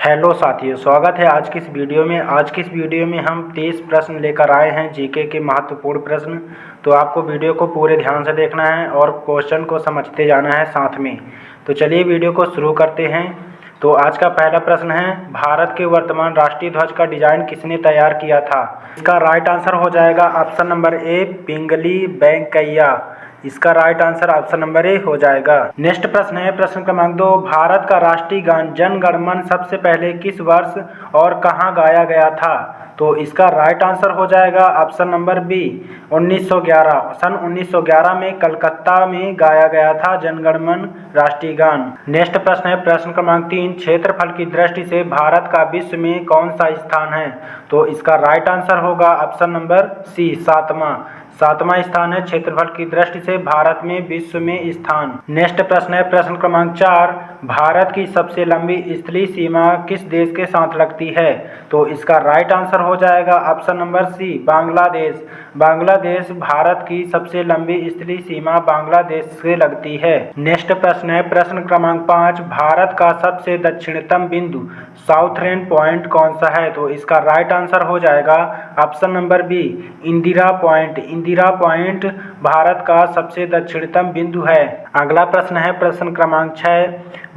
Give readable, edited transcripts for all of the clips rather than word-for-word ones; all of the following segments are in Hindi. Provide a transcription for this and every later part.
हेलो साथियों, स्वागत है आज की इस वीडियो में। आज की इस वीडियो में हम 30 प्रश्न लेकर आए हैं, जीके के महत्वपूर्ण प्रश्न। तो आपको वीडियो को पूरे ध्यान से देखना है और क्वेश्चन को समझते जाना है साथ में। तो चलिए वीडियो को शुरू करते हैं। तो आज का पहला प्रश्न है, भारत के वर्तमान राष्ट्रीय ध्वज का डिजाइन किसने तैयार किया था? इसका राइट आंसर हो जाएगा ऑप्शन नंबर ए, पिंगली वेंकैया। इसका right answer option number A हो जाएगा। नेक्स्ट प्रश्न है, प्रश्न क्रमांक 2, भारत का राष्ट्रीय गान जन गण मन सबसे पहले किस वर्ष और कहां गाया गया था? तो इसका राइट आंसर हो जाएगा ऑप्शन नंबर बी, 1911। सन 1911 में कलकत्ता में गाया गया था जन गण मन राष्ट्रीय गान। नेक्स्ट प्रश्न है, प्रश्न क्रमांक 3, क्षेत्रफल की दृष्टि से भारत का विश्व में कौन सा स्थान है? तो इसका राइट आंसर होगा ऑप्शन नंबर सी, सातवां स्थान है क्षेत्रफल की दृष्टि से भारत में विश्व में स्थान। नेक्स्ट प्रश्न है, प्रश्न क्रमांक 4, भारत की सबसे लंबी स्थलीय सीमा किस देश के साथ लगती है? तो इसका राइट आंसर हो जाएगा option number C, Bangladesh Bharat की सबसे लंबी स्थलीय सीमा बांग्लादेश से लगती है। नेक्स्ट प्रश्न है, प्रश्न क्रमांक 5, भारत का सबसे दक्षिणतम बिंदु साउथर्न पॉइंट कौन सा है? तो इसका राइट आंसर हो जाएगा option number B, Indira point Bharat का सबसे दक्षिणतम बिंदु है। अगला प्रश्न है, प्रश्न क्रमांक 6,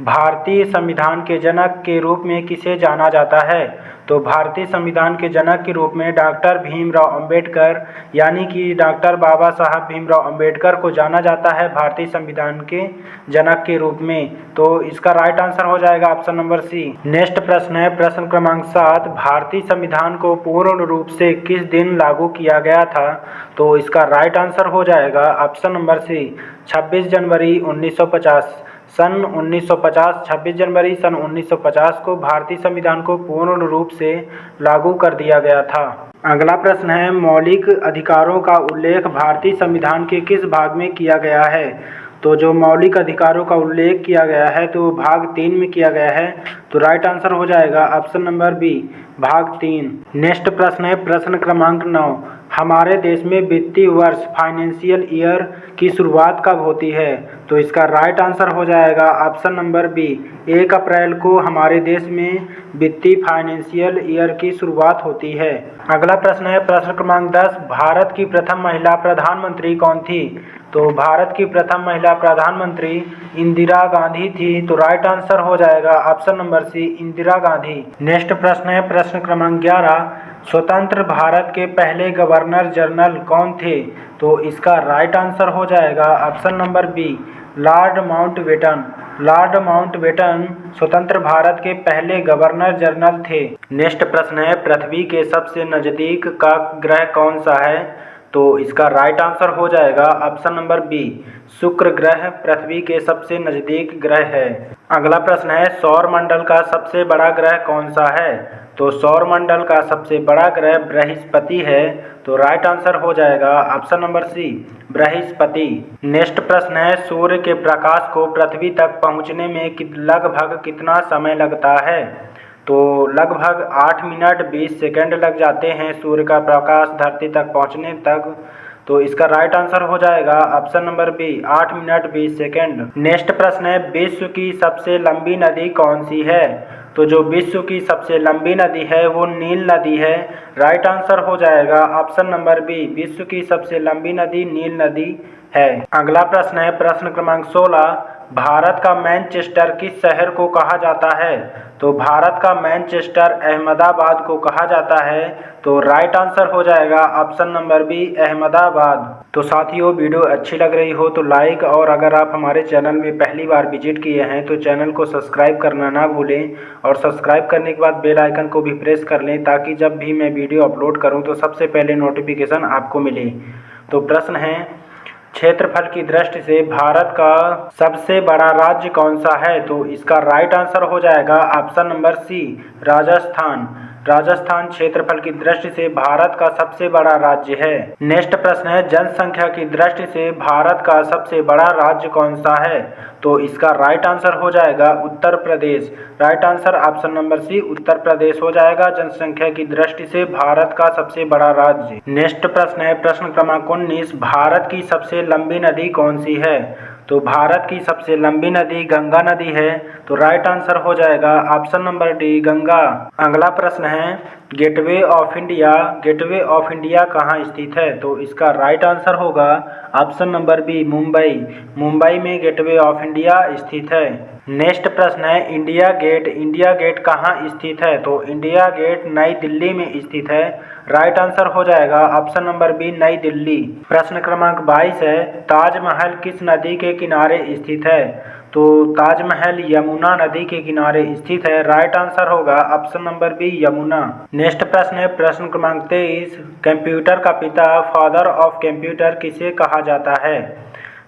भारतीय संविधान के जनक के रूप में किसे जाना जाता है? तो भारतीय संविधान के जनक के रूप में डॉक्टर भीमराव अंबेडकर, यानी कि डॉक्टर बाबा साहब भीमराव अंबेडकर को जाना जाता है भारतीय संविधान के जनक के रूप में। तो इसका राइट आंसर हो जाएगा ऑप्शन नंबर सी। नेक्स्ट प्रश्न है, प्रश्न क्रमांक 7, भारतीय संविधान को पूर्ण रूप से किस दिन लागू किया गया था? तो इसका राइट आंसर हो जाएगा ऑप्शन नंबर सी, 26 जनवरी 1950। 26 जनवरी सन 1950 को भारतीय संविधान को पूर्ण रूप से लागू कर दिया गया था। अगला प्रश्न है, मौलिक अधिकारों का उल्लेख भारतीय संविधान के किस भाग में किया गया है? तो जो मौलिक अधिकारों का उल्लेख किया गया है तो भाग 3 में किया गया है। तो राइट आंसर हो जाएगा ऑप्शन नंबर बी, भाग 3। नेक्स्ट प्रश्न है, प्रश्न क्रमांक 9, हमारे देश में वित्तीय वर्ष फाइनेंशियल ईयर की शुरुआत कब होती है? तो इसका राइट आंसर हो जाएगा ऑप्शन नंबर बी, 1 अप्रैल को हमारे देश में वित्तीय फाइनेंशियल ईयर की शुरुआत होती है। अगला प्रश्न है, प्रश्न क्रमांक 10, भारत की प्रथम महिला प्रधानमंत्री कौन थी? तो भारत की प्रथम महिला प्रधानमंत्री इंदिरा गांधी थी। तो राइट आंसर हो जाएगा option number C, Indira Gandhi. Next प्रश्न है, प्रश्न क्रमांक 11, स्वतंत्र भारत के पहले गवर्नर जनरल कौन थे? तो इसका राइट आंसर हो जाएगा option number B, Lord Mountbatten स्वतंत्र भारत के पहले गवर्नर जनरल थे। नेक्स्ट प्रश्न है, पृथ्वी के सबसे नजदीक का ग्रह कौन सा है? तो इसका राइट आंसर हो जाएगा ऑप्शन नंबर बी, शुक्र ग्रह पृथ्वी के सबसे नजदीक ग्रह है। अगला प्रश्न है, सौर मंडल का सबसे बड़ा ग्रह कौन सा है? तो सौर मंडल का सबसे बड़ा ग्रह बृहस्पति है। तो राइट आंसर हो जाएगा ऑप्शन नंबर सी, बृहस्पति। नेक्स्ट प्रश्न है, सूर्य के प्रकाश को पृथ्वी तक पहुंचने में लगभग कितना समय लगता है? तो लगभग 8 मिनट 20 सेकंड लग जाते हैं सूर्य का प्रकाश धरती तक पहुंचने तक। तो इसका राइट आंसर हो जाएगा option number B, 8 minute 20 second. Next प्रश्न है, विश्व की सबसे लंबी नदी कौन सी है? तो जो विश्व की सबसे लंबी नदी है वो नील नदी है। राइट आंसर हो जाएगा ऑप्शन नंबर बी, विश्व की सबसे लंबी नदी नील नदी है। अगला प्रश्न है, प्रश्न क्रमांक 16, भारत का मैनचेस्टर किस शहर को कहा जाता है? तो भारत का मैनचेस्टर अहमदाबाद को कहा जाता है। तो राइट आंसर हो जाएगा ऑप्शन नंबर बी, अहमदाबाद। तो साथियों, वीडियो अच्छी लग रही हो तो लाइक, और अगर आप हमारे चैनल में पहली बार विजिट किए हैं तो चैनल को सब्सक्राइब करना ना भूलें, और सब्सक्राइब करने के बाद बेल आइकन को भी प्रेस कर लें ताकि जब भी मैं वीडियो अपलोड करूं तो सबसे पहले नोटिफिकेशन आपको मिले। तो प्रश्न है, क्षेत्रफल की दृष्टि से भारत का सबसे बड़ा राज्य कौन सा है? तो इसका राइट आंसर हो जाएगा ऑप्शन नंबर सी, राजस्थान क्षेत्रफल की दृष्टि से भारत का सबसे बड़ा राज्य है। नेक्स्ट प्रश्न है, जनसंख्या की दृष्टि से भारत का सबसे बड़ा राज्य कौन सा है? तो इसका राइट आंसर हो जाएगा Uttar Pradesh. Right answer option number C, Uttar Pradesh हो जाएगा जनसंख्या की दृष्टि से भारत का सबसे बड़ा राज्य। नेक्स्ट प्रश्न है, प्रश्न क्रमांक 19, भारत की सबसे लंबी नदी कौन सी है? तो भारत की सबसे लंबी नदी गंगा नदी है। तो राइट आंसर हो जाएगा ऑप्शन नंबर डी, गंगा। अगला प्रश्न है, गेटवे ऑफ इंडिया कहाँ स्थित है? तो इसका राइट आंसर होगा option number B, Mumbai. Mumbai में गेटवे ऑफ इंडिया स्थित है। नेक्स्ट प्रश्न है, इंडिया गेट कहाँ स्थित है? तो इंडिया गेट नई दिल्ली में स्थित है। राइट आंसर हो जाएगा ऑप्शन नंबर बी, नई दिल्ली। प्रश्न क्रमांक 22 है, ताजमहल किस नदी के किनारे स्थित है? तो ताजमहल यमुना नदी के किनारे स्थित है। राइट आंसर होगा option number B, Yamuna. Next प्रश्न है, प्रश्न क्रमांक 23, कंप्यूटर का पिता, फादर ऑफ कंप्यूटर किसे कहा जाता है?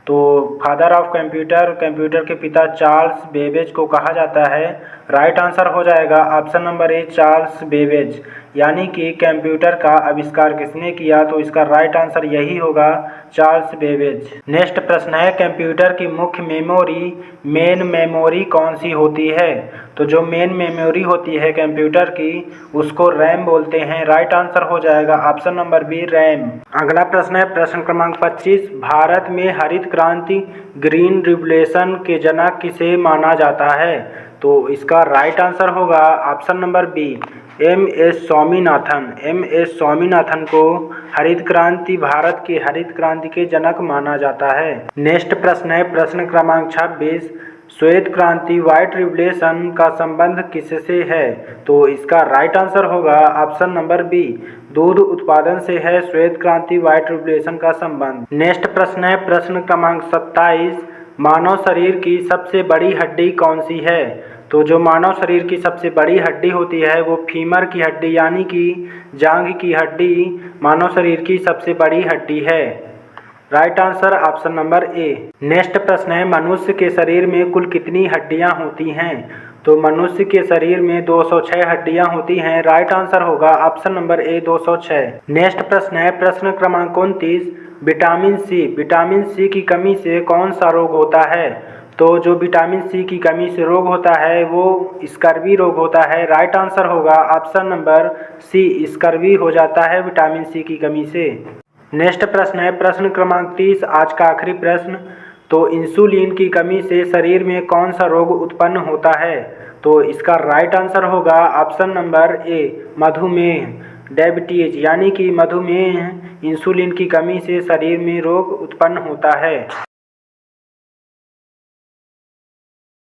तो फादर ऑफ कंप्यूटर के पिता चार्ल्स बेबेज को कहा जाता है। राइट आंसर हो जाएगा option number A, Charles Babbage. यानी कि कंप्यूटर का आविष्कार किसने किया? तो इसका राइट आंसर यही होगा, चार्ल्स बेबेज। नेक्स्ट प्रश्न है, कंप्यूटर की मुख्य मेन मेमोरी कौन सी होती है? तो जो मेन मेमोरी होती है कंप्यूटर की, उसको रैम बोलते हैं। राइट आंसर हो जाएगा ऑप्शन नंबर बी, रैम। अगला प्रश्न है, प्रश्न क्रमांक 25, भारत में हरित क्रांति ग्रीन रिवोल्यूशन के जनक किसे माना जाता है? तो इसका राइट आंसर होगा option number B, M S. Swaminathan को भारत की हरित क्रांति के जनक माना जाता है। नेक्स्ट प्रश्न है, प्रश्न क्रमांक 26, श्वेत क्रांति व्हाइट रिवोल्यूशन का संबंध किससे है? तो इसका राइट आंसर होगा ऑप्शन नंबर बी, दूध उत्पादन से है श्वेत क्रांति व्हाइट रिवोल्यूशन का संबंध। नेक्स्ट प्रश्न है, प्रश्न क्रमांक 27, मानव शरीर की सबसे बड़ी हड्डी कौन सी है? तो जो मानव शरीर की सबसे बड़ी हड्डी होती है वो फीमर की हड्डी यानी कि जांघ की हड्डी मानव शरीर की सबसे बड़ी हड्डी है। Right answer option number A. Next प्रश्न है, मनुष्य के शरीर में कुल कितनी हड्डियां होती हैं? तो मनुष्य के शरीर में 206 हड्डियां होती हैं। राइट आंसर होगा ऑप्शन नंबर ए, 206। नेक्स्ट प्रश्न है, प्रश्न क्रमांक 29, विटामिन सी की कमी से कौन सा रोग होता है? तो जो विटामिन सी की कमी से रोग होता है वो स्कर्वी रोग होता है। राइट आंसर होगा ऑप्शन नंबर सी, स्कर्वी हो जाता है विटामिन सी की कमी से। नेक्स्ट प्रश्न है, प्रश्न क्रमांक 30, आज का आखिरी प्रश्न। तो इंसुलिन की कमी से शरीर में कौन सा रोग उत्पन्न होता है? तो इसका राइट आंसर होगा ऑप्शन नंबर ए, मधुमेह, डायबिटीज। यानी कि मधुमेह इंसुलिन की कमी से शरीर में रोग उत्पन्न होता है।